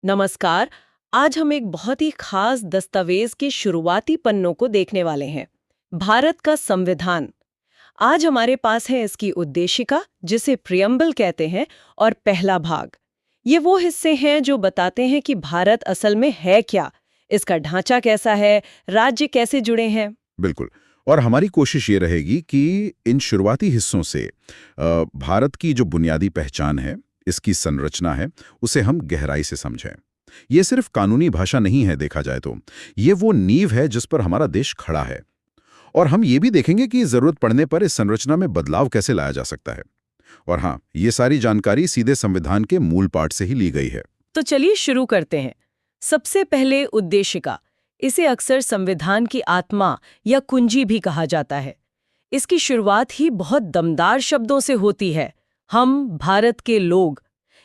नमस्कार। आज हम एक बहुत ही खास दस्तावेज के शुरुआती पन्नों को देखने वाले हैं, भारत का संविधान। आज हमारे पास है इसकी उद्देशिका, जिसे प्रियम्बल कहते हैं, और पहला भाग। ये वो हिस्से हैं जो बताते हैं कि भारत असल में है क्या, इसका ढांचा कैसा है, राज्य कैसे जुड़े हैं। बिल्कुल। और हमारी कोशिश ये रहेगी कि इन शुरुआती हिस्सों से भारत की जो बुनियादी पहचान है, इसकी संरचना है, उसे हम गहराई से समझें। ये सिर्फ कानूनी भाषा नहीं है, देखा जाए तो ये वो नींव है जिस पर हमारा देश खड़ा है। और हम ये भी देखेंगे कि जरूरत पड़ने पर इस संरचना में बदलाव कैसे लाया जा सकता है। और हाँ, ये सारी जानकारी सीधे संविधान के मूल पाठ से ही ली गई है। तो चलिए शुरू करते हैं। सबसे पहले उद्देशिका। इसे अक्सर संविधान की आत्मा या कुंजी भी कहा जाता है। इसकी शुरुआत ही बहुत दमदार शब्दों से होती है, हम भारत के लोग।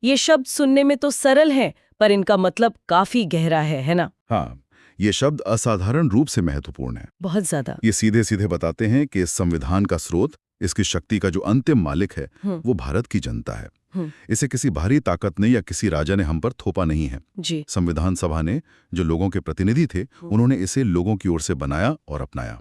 ये शब्द सुनने में तो सरल हैं, पर इनका मतलब काफी गहरा है ना? हाँ, ये शब्द असाधारण रूप से महत्वपूर्ण है। बहुत ज्यादा। ये सीधे सीधे बताते हैं कि इस संविधान का स्रोत, इसकी शक्ति का जो अंतिम मालिक है, वो भारत की जनता है। इसे किसी बाहरी ताकत ने या किसी राजा ने हम पर थोपा नहीं है जी। संविधान सभा ने, जो लोगों के प्रतिनिधि थे, उन्होंने इसे लोगों की ओर से बनाया और अपनाया।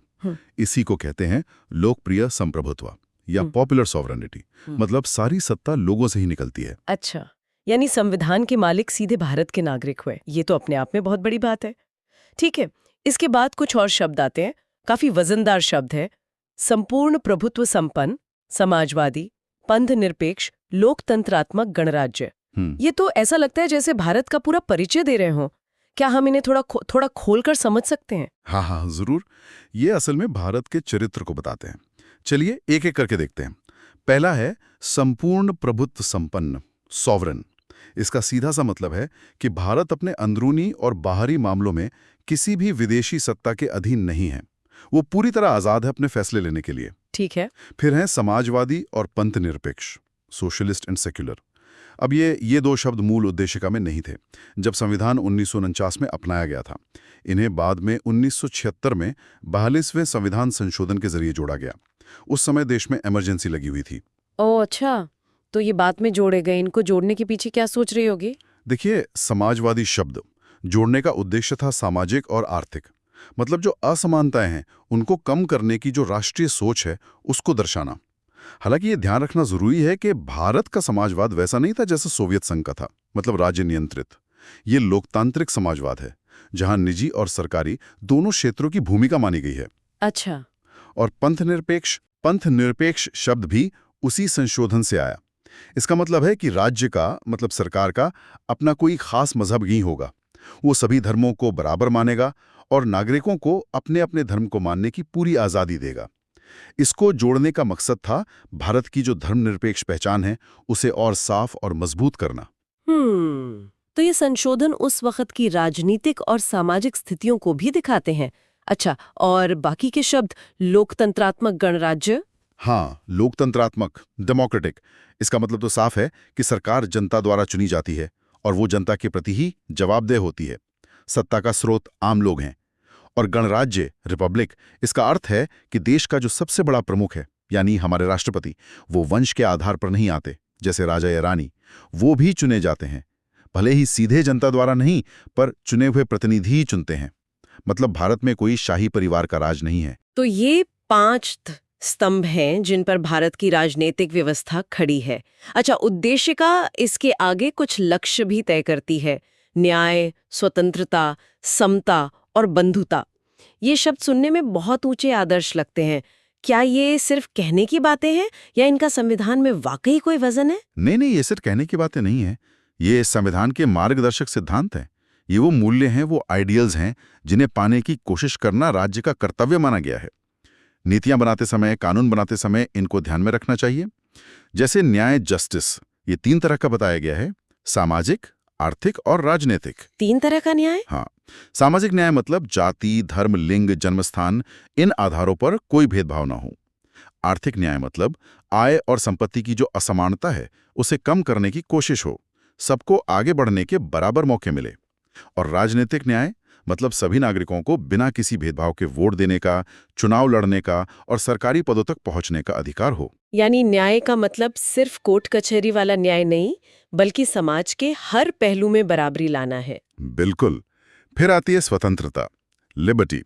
इसी को कहते हैं लोकप्रिय संप्रभुत्व या पॉपुलर सॉवरेनिटी। मतलब सारी सत्ता लोगों से ही निकलती है। अच्छा, यानी संविधान के मालिक सीधे भारत के नागरिक हुए। ये तो अपने आप में बहुत बड़ी बात है। ठीक है, इसके बाद कुछ और शब्द आते हैं, काफी वजनदार शब्द है। संपूर्ण प्रभुत्व संपन्न, समाजवादी, पंथ निरपेक्ष, लोकतंत्रात्मक गणराज्य। ये तो ऐसा लगता है जैसे भारत का पूरा परिचय दे रहे हों। क्या हम इन्हें थोड़ा खोलकर समझ सकते हैं? हाँ, जरूर। ये असल में भारत के चरित्र को बताते हैं। चलिए एक एक करके देखते हैं। पहला है संपूर्ण प्रभुत्व संपन्न, सॉवरन। इसका सीधा सा मतलब है कि भारत अपने अंदरूनी और बाहरी मामलों में किसी भी विदेशी सत्ता के अधीन नहीं है। वो पूरी तरह आजाद है अपने फैसले लेने के लिए। ठीक है। फिर है समाजवादी और पंथ निरपेक्ष, सोशलिस्ट एंड सेक्युलर। अब ये दो शब्द मूल उद्देशिका में नहीं थे जब संविधान 1949 में अपनाया गया था। इन्हें बाद में 1976 में 42वें संविधान संशोधन के जरिए जोड़ा गया। उस समय देश में इमरजेंसी लगी हुई थी। ओह अच्छा, तो ये बाद में जोड़े गए। इनको जोड़ने के पीछे क्या सोच रही होगी? देखिए, समाजवादी शब्द जोड़ने का उद्देश्य था सामाजिक और आर्थिक, मतलब जो असमानताएं हैं उनको कम करने की जो राष्ट्रीय सोच है उसको दर्शाना। हालांकि ये ध्यान रखना जरूरी है कि भारत का समाजवाद वैसा नहीं था जैसा सोवियत संघ का था, मतलब राज्य नियंत्रित। ये लोकतांत्रिक समाजवाद है जहां निजी और सरकारी दोनों क्षेत्रों की भूमिका मानी गई है। अच्छा। और पंथ निरपेक्ष शब्द भी उसी संशोधन से आया। इसका मतलब है कि राज्य का, मतलब सरकार का, अपना कोई खास मजहब नहीं होगा। वो सभी धर्मों को बराबर मानेगा और नागरिकों को अपने अपने धर्म को मानने की पूरी आज़ादी देगा। इसको जोड़ने का मकसद था भारत की जो धर्मनिरपेक्ष पहचान है उसे और साफ और मजबूत करना। तो ये संशोधन उस वक्त की राजनीतिक और सामाजिक स्थितियों को भी दिखाते हैं। अच्छा, और बाकी के शब्द? लोकतंत्रात्मक गणराज्य। हाँ, लोकतंत्रात्मक, डेमोक्रेटिक। इसका मतलब तो साफ है कि सरकार जनता द्वारा चुनी जाती है और वो जनता के प्रति ही जवाबदेह होती है। सत्ता का स्रोत आम लोग हैं। और गणराज्य, रिपब्लिक, इसका अर्थ है कि देश का जो सबसे बड़ा प्रमुख है, यानी हमारे राष्ट्रपति, वो वंश के आधार पर नहीं आते जैसे राजा या रानी। वो भी चुने जाते हैं, भले ही सीधे जनता द्वारा नहीं, पर चुने हुए प्रतिनिधि ही चुनते हैं। मतलब भारत में कोई शाही परिवार का राज नहीं है। तो ये 5 स्तंभ हैं जिन पर भारत की राजनीतिक व्यवस्था खड़ी है। अच्छा, उद्देशिका इसके आगे कुछ लक्ष्य भी तय करती है। न्याय, स्वतंत्रता, समता और बंधुता। ये शब्द सुनने में बहुत ऊंचे आदर्श लगते हैं। क्या ये सिर्फ कहने की बातें हैं या इनका संविधान में वाकई कोई वजन है? नहीं, ये सिर्फ कहने की बातें नहीं है। ये संविधान के मार्गदर्शक सिद्धांत हैं। ये वो मूल्य हैं, वो आइडियल्स हैं जिन्हें पाने की कोशिश करना राज्य का कर्तव्य माना गया है। नीतियां बनाते समय, कानून बनाते समय इनको ध्यान में रखना चाहिए। जैसे न्याय, जस्टिस, ये 3 तरह का बताया गया है: सामाजिक, आर्थिक और राजनीतिक। 3 तरह का न्याय? हाँ। सामाजिक न्याय मतलब जाति, धर्म, लिंग, जन्मस्थान, इन आधारों पर कोई भेदभाव ना हो। आर्थिक न्याय मतलब आय और संपत्ति की जो असमानता है उसे कम करने की कोशिश हो, सबको आगे बढ़ने के बराबर मौके मिले। और राजनीतिक न्याय मतलब सभी नागरिकों को बिना किसी भेदभाव के वोट देने का, चुनाव लड़ने का और सरकारी पदों तक पहुंचने का अधिकार हो। यानी न्याय का मतलब सिर्फ कोर्ट कचहरी वाला न्याय नहीं, बल्कि समाज के हर पहलू में बराबरी लाना है। बिल्कुल। फिर आती है स्वतंत्रता, लिबर्टी।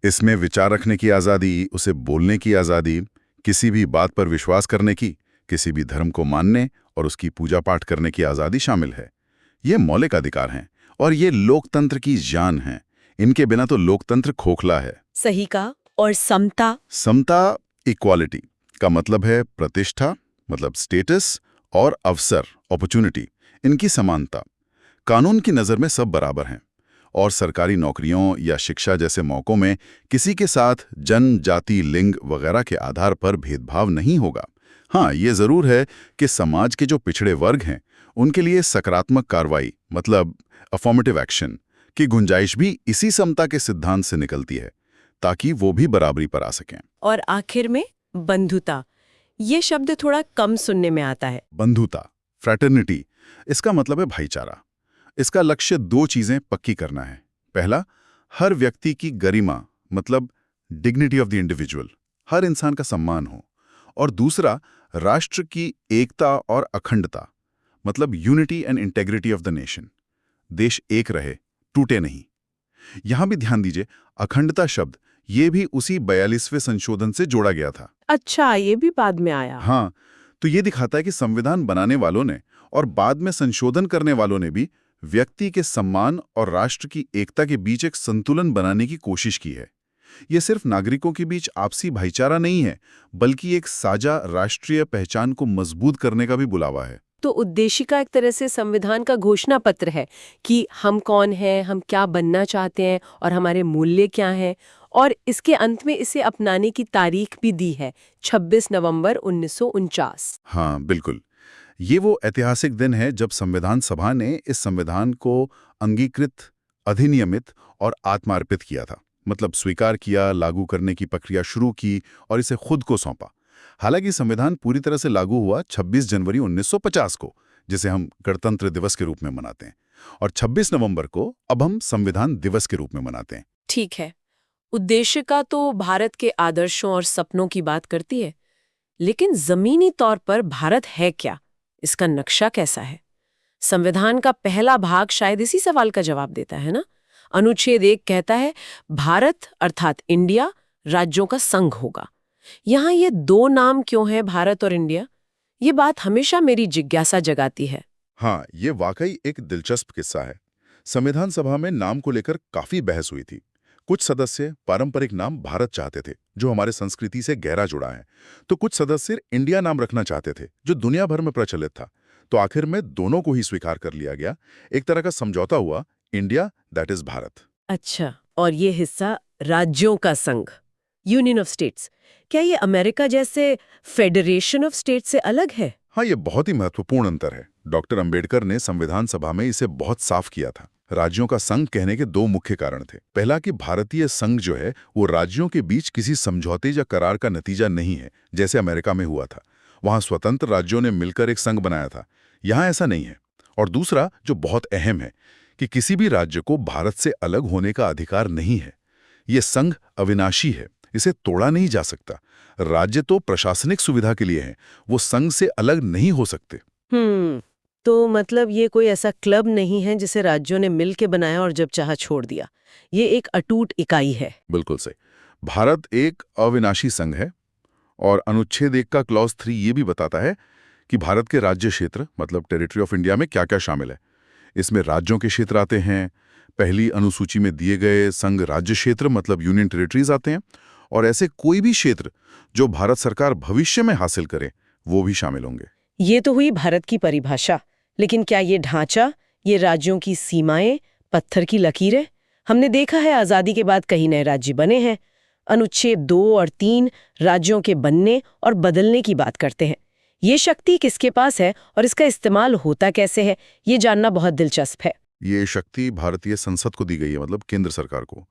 इसमें विचार रखने की आज़ादी, उसे बोलने की आज़ादी, किसी भी बात पर विश्वास करने की, किसी भी धर्म को मानने और उसकी पूजा पाठ करने की आज़ादी शामिल है। ये मौलिक अधिकार हैं और ये लोकतंत्र की जान है। इनके बिना तो लोकतंत्र खोखला है। सही कहा। और समता? समता, इक्वालिटी का मतलब है प्रतिष्ठा, मतलब स्टेटस, और अवसर, अपॉर्चुनिटी, इनकी समानता। कानून की नज़र में सब बराबर हैं और सरकारी नौकरियों या शिक्षा जैसे मौक़ों में किसी के साथ जन, जाति, लिंग वगैरह के आधार पर भेदभाव नहीं होगा। हाँ, ये ज़रूर है कि समाज के जो पिछड़े वर्ग हैं उनके लिए सकारात्मक कार्रवाई, मतलब अफर्मेटिव एक्शन की गुंजाइश भी इसी समता के सिद्धांत से निकलती है, ताकि वो भी बराबरी पर आ सकें। और आखिर में बंधुता, ये शब्द थोड़ा कम सुनने में आता है। बंधुता, फ्रैटर्निटी, इसका मतलब है भाईचारा। इसका लक्ष्य दो चीजें पक्की करना है। पहला, हर व्यक्ति की गरिमा, मतलब डिग्निटी ऑफ द इंडिविजुअल, हर इंसान का सम्मान हो। और दूसरा, राष्ट्र की एकता और अखंडता, मतलब unity and integrity of the nation. देश एक रहे, टूटे नहीं। यहां भी ध्यान दीजिए, अखंडता शब्द ये भी उसी 42वें संशोधन से जोड़ा गया था। अच्छा, ये भी बाद में आया। हाँ, तो ये दिखाता है कि संविधान बनाने वालों ने और बाद में संशोधन करने वालों ने भी व्यक्ति के सम्मान और राष्ट्र की एकता के बीच एक संतुलन बनाने की कोशिश की है। ये सिर्फ नागरिकों के बीच आपसी भाईचारा नहीं है, बल्कि एक साझा राष्ट्रीय पहचान को मजबूत करने का भी बुलावा है। तो उद्देशिका एक तरह से संविधान का घोषणा पत्र है कि हम कौन हैं, हम क्या बनना चाहते हैं और हमारे मूल्य क्या हैं। और इसके अंत में इसे अपनाने की तारीख भी दी है, 26 नवंबर 1949। हाँ, बिल्कुल। ये वो ऐतिहासिक दिन है जब संविधान सभा ने इस संविधान को अंगीकृत, अधिनियमित और आत्मार्पित किया था। मतलब स्वीकार किया, लागू करने की प्रक्रिया शुरू की और इसे खुद को सौंपा। हालांकि संविधान पूरी तरह से लागू हुआ 26 जनवरी 1950 को, जिसे हम गणतंत्र दिवस के रूप में मनाते हैं, और 26 नवंबर को अब हम संविधान दिवस के रूप में मनाते हैं। ठीक है। उद्देशिका तो भारत के आदर्शों और सपनों की बात करती है, लेकिन जमीनी तौर पर भारत है क्या? इसका नक्शा कैसा है? संविधान का पहला भाग शायद इसी सवाल का जवाब देता है ना। अनुच्छेद 1 कहता है, भारत अर्थात इंडिया राज्यों का संघ होगा। यहाँ ये दो नाम क्यों हैं, भारत और इंडिया? ये बात हमेशा मेरी जिज्ञासा जगाती है। हाँ, ये वाकई एक दिलचस्प किस्सा है। संविधान सभा में नाम को लेकर काफी बहस हुई थी। कुछ सदस्य पारंपरिक नाम भारत चाहते थे, जो हमारे संस्कृति से गहरा जुड़ा है, तो कुछ सदस्य इंडिया नाम रखना चाहते थे, जो दुनिया भर में प्रचलित था। तो आखिर में दोनों को ही स्वीकार कर लिया गया। एक तरह का समझौता हुआ, इंडिया दैट इज भारत। अच्छा, और ये हिस्सा राज्यों का संघ, यूनियन ऑफ स्टेट्स, क्या ये अमेरिका जैसे फेडरेशन ऑफ स्टेट्स से अलग है? हाँ, ये बहुत ही महत्वपूर्ण अंतर है। डॉक्टर अंबेडकर ने संविधान सभा में इसे बहुत साफ किया था। राज्यों का संघ कहने के दो मुख्य कारण थे। पहला कि भारतीय संघ जो है वो राज्यों के बीच किसी समझौते या करार का नतीजा नहीं है, जैसे अमेरिका में हुआ था। वहां स्वतंत्र राज्यों ने मिलकर एक संघ बनाया था। यहाँ ऐसा नहीं है। और दूसरा, जो बहुत अहम है, कि किसी भी राज्य को भारत से अलग होने का अधिकार नहीं है। ये संघ अविनाशी है, इसे तोड़ा नहीं जा सकता। राज्य तो प्रशासनिक सुविधा के लिए हैं, वो संघ से अलग नहीं हो सकते। तो मतलब ये कोई ऐसा क्लब नहीं है जिसे राज्यों ने मिल के बनाया और जब चाहा छोड़ दिया। ये एक अटूट इकाई है। बिल्कुल सही। भारत एक अविनाशी संघ है। और अनुच्छेद 1 का क्लॉज 3 ये भी बताता है कि भारत के राज्य क्षेत्र, मतलब टेरिटरी ऑफ इंडिया में क्या क्या शामिल है। इसमें राज्यों के क्षेत्र आते हैं। पहली अनुसूची में दिए गए संघ राज्य क्षेत्र, मतलब यूनियन टेरिटरीज आते हैं। और ऐसे कोई भी क्षेत्र जो भारत सरकार भविष्य में हासिल करे, वो भी शामिल होंगे। ये तो हुई भारत की परिभाषा, लेकिन क्या ये ढांचा, ये राज्यों की सीमाएं, पत्थर की लकीरें? हमने देखा है आजादी के बाद कई नए राज्य बने हैं। अनुच्छेद 2 और 3 राज्यों के बनने और बदलने की बात करते हैं। ये शक्ति किसके पास है और इसका इस्तेमाल होता कैसे है, ये जानना बहुत दिलचस्प है। ये शक्ति भारतीय संसद को दी गई है, मतलब केंद्र सरकार को।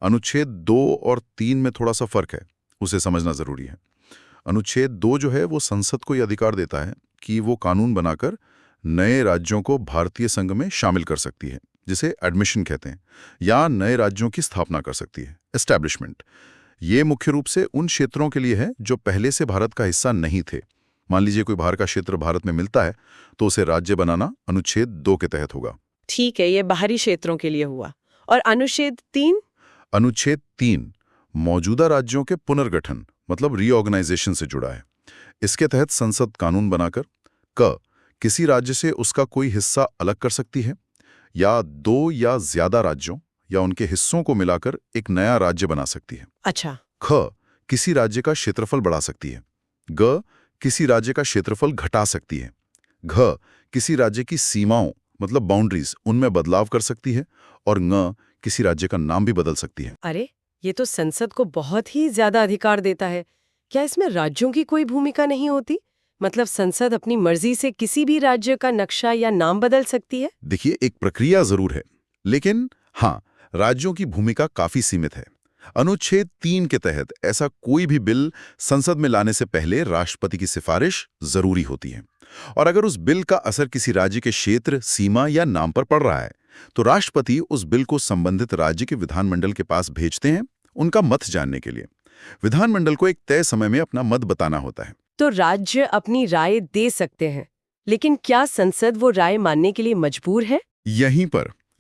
अनुच्छेद 2 और 3 में थोड़ा सा फर्क है, उसे समझना जरूरी है। अनुच्छेद 2 जो है वो संसद को यह अधिकार देता है कि वो कानून बनाकर नए राज्यों को भारतीय संघ में शामिल कर सकती है। जिसे एडमिशन कहते हैं, या नए राज्यों की स्थापना कर सकती है, एस्टैब्लिशमेंट। ये मुख्य रूप से उन क्षेत्रों के लिए है जो पहले से भारत का हिस्सा नहीं थे। मान लीजिए कोई बाहर का क्षेत्र भारत में मिलता है तो उसे राज्य बनाना अनुच्छेद 2 के तहत होगा। ठीक है, ये बाहरी क्षेत्रों के लिए हुआ। और अनुच्छेद 3? अनुच्छेद 3 मौजूदा राज्यों के पुनर्गठन मतलब रीऑर्गेनाइजेशन से जुड़ा है। इसके तहत संसद कानून बनाकर क किसी राज्य से उसका कोई हिस्सा अलग कर सकती है, या 2 या ज्यादा राज्यों या उनके हिस्सों को मिलाकर एक नया राज्य बना सकती है। अच्छा। ख किसी राज्य का क्षेत्रफल बढ़ा सकती है। ग किसी राज्य का क्षेत्रफल घटा सकती है। घ किसी राज्य की सीमाओं मतलब बाउंड्रीज उनमें बदलाव कर सकती है। और ङ किसी राज्य का नाम भी बदल सकती है। अरे, ये तो संसद को बहुत ही ज्यादा अधिकार देता है। क्या इसमें राज्यों की कोई भूमिका नहीं होती? मतलब संसद अपनी मर्जी से किसी भी राज्य का नक्शा या नाम बदल सकती है? देखिए, एक प्रक्रिया जरूर है, लेकिन हाँ, राज्यों की भूमिका काफी सीमित है। अनुच्छेद 3 के तहत ऐसा कोई भी बिल संसद में लाने से पहले राष्ट्रपति की सिफारिश जरूरी होती है। और अगर उस बिल का असर किसी राज्य के क्षेत्र, सीमा या नाम पर पड़ रहा है, तो राष्ट्रपति उस बिल को संबंधित राज्य के विधानमंडल के पास भेजते हैं उनका मत जानने के लिए। विधानमंडल को एक तय समय में अपना मत बताना होता है। तो राज्य अपनी राय दे सकते हैं, लेकिन क्या संसद वो राय मानने के लिए मजबूर है?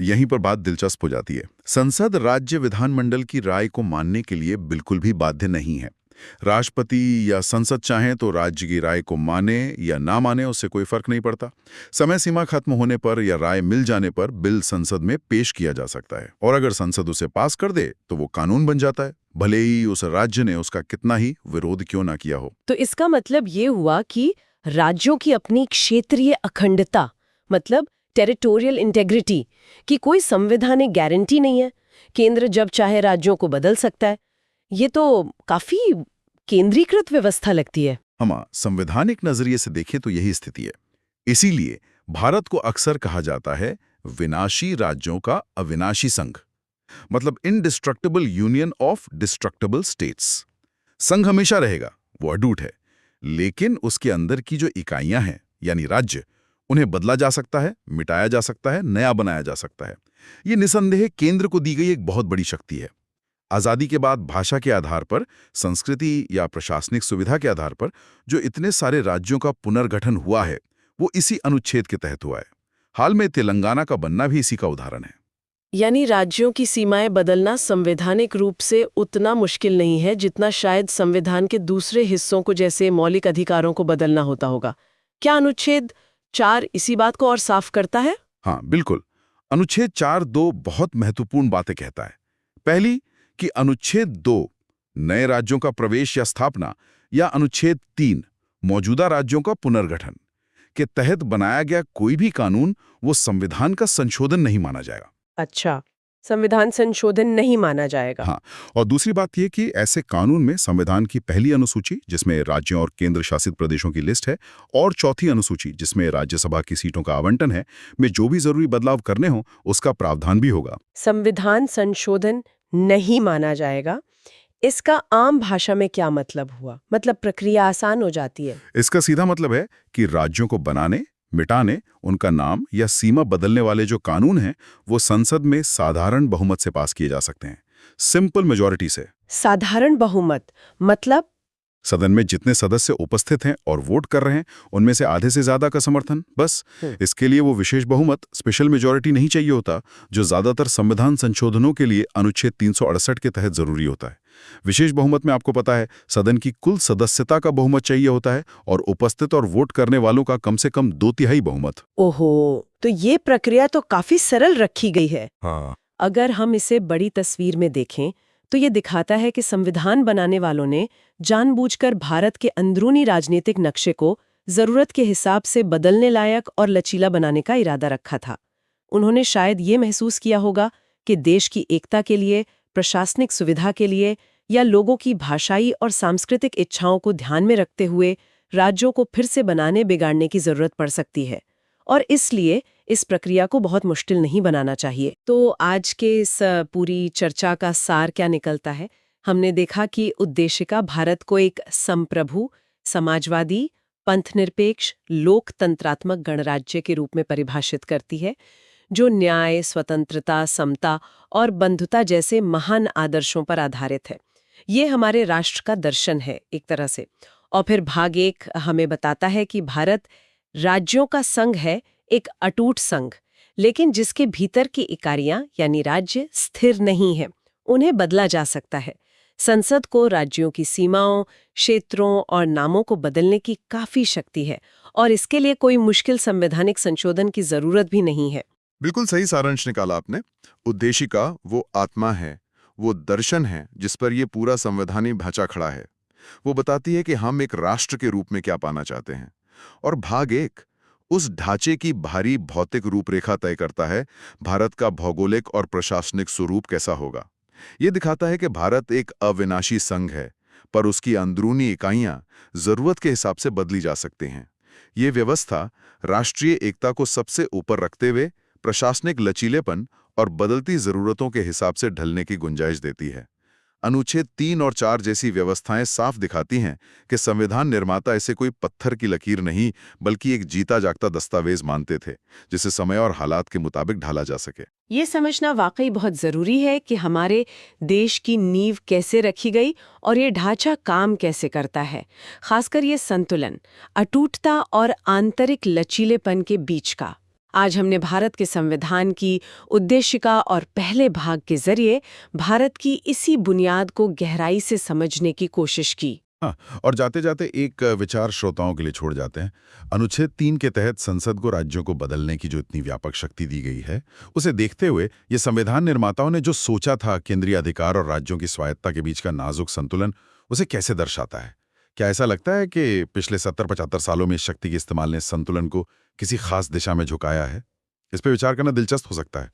यहीं पर बात दिलचस्प हो जाती है। संसद राज्य विधानमंडल की राय को मानने के लिए बिल्कुल भी बाध्य नहीं है। राष्ट्रपति या संसद चाहें तो राज्य की राय को माने या ना माने, उससे कोई फर्क नहीं पड़ता। समय सीमा खत्म होने पर या राय मिल जाने पर बिल संसद में पेश किया जा सकता है, और अगर संसद उसे पास कर दे तो वो कानून बन जाता है, भले ही उस राज्य ने उसका कितना ही विरोध क्यों ना किया हो। तो इसका मतलब ये हुआ कि राज्यों की अपनी क्षेत्रीय अखंडता मतलब टेरिटोरियल इंटेग्रिटी की कोई संवैधानिक गारंटी नहीं है। केंद्र जब चाहे राज्यों को बदल सकता है। ये तो काफी केंद्रीकृत व्यवस्था लगती है। हम संवैधानिक नजरिए से देखें तो यही स्थिति है। इसीलिए भारत को अक्सर कहा जाता है विनाशी राज्यों का अविनाशी संघ, मतलब indestructible union of destructible states. संघ हमेशा रहेगा, वो अटूट है, लेकिन उसके अंदर की जो इकाइयां हैं यानी राज्य, उन्हें बदला जा सकता है, मिटाया जा सकता है, नया बनाया जा सकता है। ये निसंदेह केंद्र को दी गई एक बहुत बड़ी शक्ति है। आजादी के बाद भाषा के आधार पर, संस्कृति या प्रशासनिक सुविधा के आधार पर जो इतने सारे राज्यों का पुनर्गठन हुआ है, वो इसी अनुच्छेद के तहत हुआ है। हाल में तेलंगाना का बनना भी इसी का उदाहरण है। यानी राज्यों की सीमाएं बदलना संवैधानिक रूप से उतना मुश्किल नहीं है जितना शायद संविधान के दूसरे हिस्सों को जैसे मौलिक अधिकारों को बदलना होता होगा। क्या अनुच्छेद 4 इसी बात को और साफ करता है? हाँ, बिल्कुल। अनुच्छेद 4(2) बहुत महत्वपूर्ण बातें कहता है। पहली कि अनुच्छेद 2 नए राज्यों का प्रवेश या स्थापना, या अनुच्छेद 3 मौजूदा राज्यों का पुनर्गठन के तहत बनाया गया कोई भी कानून वो संविधान का संशोधन नहीं माना जाएगा। अच्छा, संविधान संशोधन नहीं माना जाएगा। हाँ, और दूसरी बात यह कि ऐसे कानून में संविधान की पहली अनुसूची जिसमें राज्यों और केंद्र शासित प्रदेशों की लिस्ट है, और चौथी अनुसूची जिसमें राज्यसभा की सीटों का आवंटन है, में जो भी जरूरी बदलाव करने हो उसका प्रावधान भी होगा। संविधान संशोधन नहीं माना जाएगा, इसका आम भाषा में क्या मतलब हुआ? मतलब प्रक्रिया आसान हो जाती है? इसका सीधा मतलब है कि राज्यों को बनाने, मिटाने, उनका नाम या सीमा बदलने वाले जो कानून हैं वो संसद में साधारण बहुमत से पास किए जा सकते हैं, सिंपल मेजॉरिटी से। साधारण बहुमत मतलब? सदन में जितने सदस्य उपस्थित हैं और वोट कर रहे हैं उनमें से आधे से ज्यादा का समर्थन, बस। इसके लिए वो विशेष बहुमत, स्पेशल मेजॉरिटी नहीं चाहिए होता, जो ज्यादातर संविधान संशोधनों के लिए अनुच्छेद 368 के तहत जरूरी होता है। विशेष बहुमत में आपको पता है सदन की कुल सदस्यता का बहुमत चाहिए होता है, और उपस्थित और वोट करने वालों का कम से कम 2/3 बहुमत। ओहो, तो ये प्रक्रिया तो काफी सरल रखी गई है। हाँ। अगर हम इसे बड़ी तस्वीर में देखें तो ये दिखाता है कि संविधान बनाने वालों ने जानबूझकर भारत के अंदरूनी राजनीतिक नक्शे को जरूरत के हिसाब से बदलने लायक और लचीला बनाने का इरादा रखा था। उन्होंने शायद ये महसूस किया होगा कि देश की एकता के लिए, प्रशासनिक सुविधा के लिए, या लोगों की भाषाई और सांस्कृतिक इच्छाओं को ध्यान में रखते हुए राज्यों को फिर से बनाने बिगाड़ने की जरूरत पड़ सकती है, और इसलिए इस प्रक्रिया को बहुत मुश्किल नहीं बनाना चाहिए। तो आज के इस पूरी चर्चा का सार क्या निकलता है? हमने देखा कि उद्देशिका भारत को एक संप्रभु, समाजवादी, पंथनिरपेक्ष, लोकतंत्रात्मक गणराज्य के रूप में परिभाषित करती है, जो न्याय, स्वतंत्रता, समता और बंधुता जैसे महान आदर्शों पर आधारित है। ये हमारे राष्ट्र का दर्शन है एक तरह से। और फिर भाग 1 हमें बताता है कि भारत राज्यों का संघ है, एक अटूट संघ, लेकिन जिसके भीतर की इकाइयां यानी राज्य स्थिर नहीं है, उन्हें बदला जा सकता है। संसद को राज्यों की सीमाओं, क्षेत्रों और नामों को बदलने की काफी शक्ति है और इसके लिए कोई मुश्किल संवैधानिक संशोधन की जरूरत भी नहीं है। बिल्कुल सही सारांश निकाला आपने। उद्देशिका वो आत्मा है, वो दर्शन है जिस पर ये पूरा संवैधानिक ढांचा खड़ा है। वो बताती है कि हम एक राष्ट्र के रूप में क्या पाना चाहते हैं। और भाग 1 उस ढांचे की भारी भौतिक रूपरेखा तय करता है। भारत का भौगोलिक और प्रशासनिक स्वरूप कैसा होगा। ये दिखाता है कि भारत एक अविनाशी संघ है, पर उसकी अंदरूनी इकाइयां जरूरत के हिसाब से बदली जा सकती हैं। ये व्यवस्था राष्ट्रीय एकता को सबसे ऊपर रखते हुए प्रशासनिक लचीलेपन और बदलती जरूरतों के हिसाब से ढलने की गुंजाइश देती है। अनुच्छेद 3 और 4 जैसी व्यवस्थाएं साफ दिखाती हैं कि संविधान निर्माता इसे कोई पत्थर की लकीर नहीं, बल्कि एक जीता जागता दस्तावेज मानते थे, जिसे समय और हालात के मुताबिक ढाला जा सके। ये समझना वाकई बहुत जरूरी है कि हमारे देश की नींव कैसे रखी गई और ये ढांचा काम कैसे करता है, खासकर ये संतुलन, अटूटता और आंतरिक लचीलेपन के बीच का। आज हमने भारत के संविधान की उद्देशिका और पहले भाग के जरिए भारत की इसी बुनियाद को गहराई से समझने की कोशिश की। हाँ, और जाते जाते एक विचार श्रोताओं के लिए छोड़ जाते हैं। अनुच्छेद 3 के तहत संसद को राज्यों को बदलने की जो इतनी व्यापक शक्ति दी गई है, उसे देखते हुए ये संविधान निर्माताओं ने जो सोचा था केंद्रीय अधिकार और राज्यों की स्वायत्ता के बीच का नाजुक संतुलन, उसे कैसे दर्शाता है। क्या ऐसा लगता है कि पिछले 70-75 सालों में इस शक्ति के इस्तेमाल ने संतुलन को किसी खास दिशा में झुकाया है? इस पे विचार करना दिलचस्प हो सकता है।